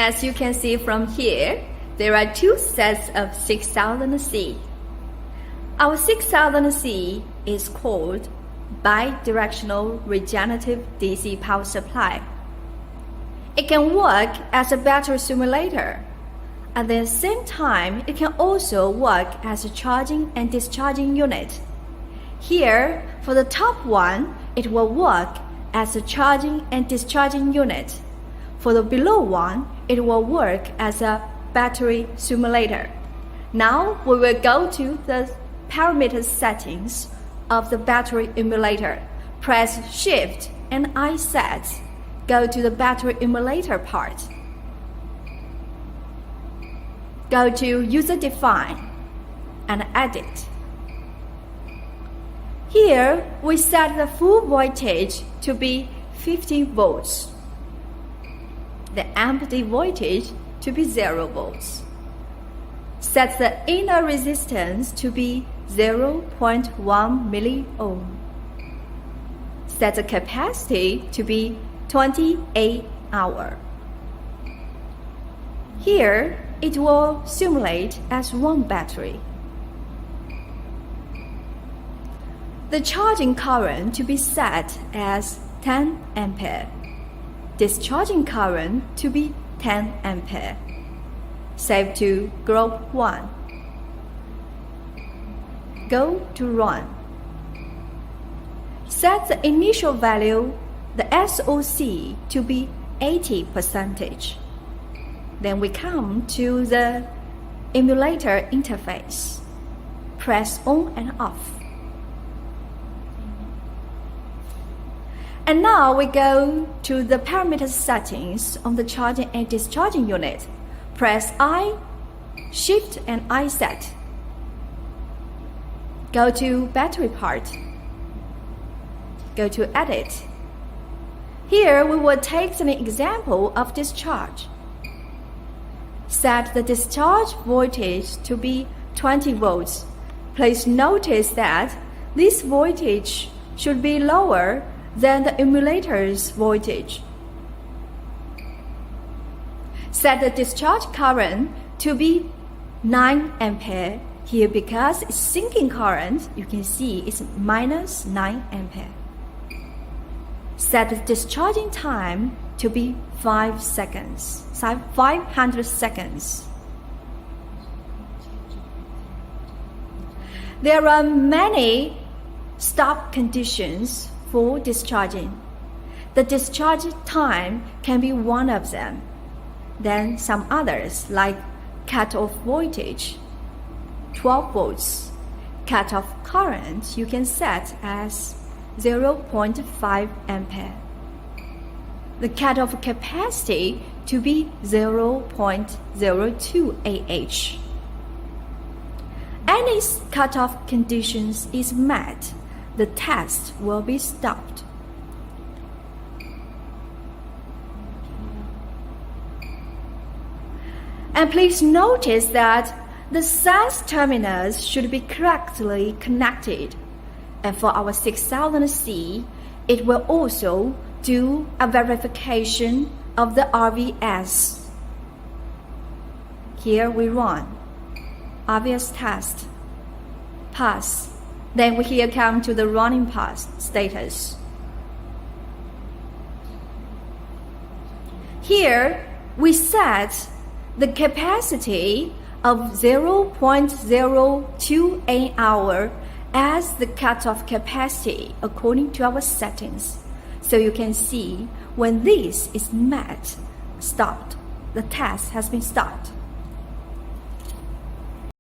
As you can see from here, there are two sets of 6000C. Our 6000C is called bidirectional regenerative DC power supply. It can work as a battery simulator. At the same time, it can also work as a charging and discharging unit. Here, for the top one, it will work as a charging and discharging unit. For the below one, it will work as a battery simulator. Now we will go to the parameter settings of the battery emulator. Press Shift and I set. Go to the battery emulator part. Go to User Define and Edit. Here we set the full voltage to be 15 volts. The empty voltage to be 0 volts. Set the inner resistance to be 0.1 milliohm. Set the capacity to be 28 hours. Here, it will simulate as one battery. The charging current to be set as 10 ampere. Discharging current to be 10 ampere. Save to Group 1. Go to Run. Set the initial value, the SOC, to be 80%. Then we come to the emulator interface. Press on and off. And now we go to the parameter settings on the charging and discharging unit. Press I, Shift and I set. Go to battery part. Go to Edit. Here we will take an example of discharge. Set the discharge voltage to be 20 volts. Please notice that this voltage should be lower than the emulator's voltage. Set the discharge current to be 9 ampere. Here, because it's sinking current, you can see it's minus 9 ampere. Set the discharging time to be 500 seconds. There are many stop conditions for discharging. The discharge time can be one of them. Then some others like cut-off voltage, 12 volts. Cut-off current you can set as 0.5 ampere. The cut-off capacity to be 0.02 Ah. Any cut-off conditions is met, the test will be stopped. And please notice that the sense terminals should be correctly connected. And for our 6000C, it will also do a verification of the RVS. Here we run RVS test, pass. Then we here come to the running pass status. Here we set the capacity of 0.02 Ah as the cutoff capacity according to our settings. So you can see when this is met, stopped, the test has been stopped.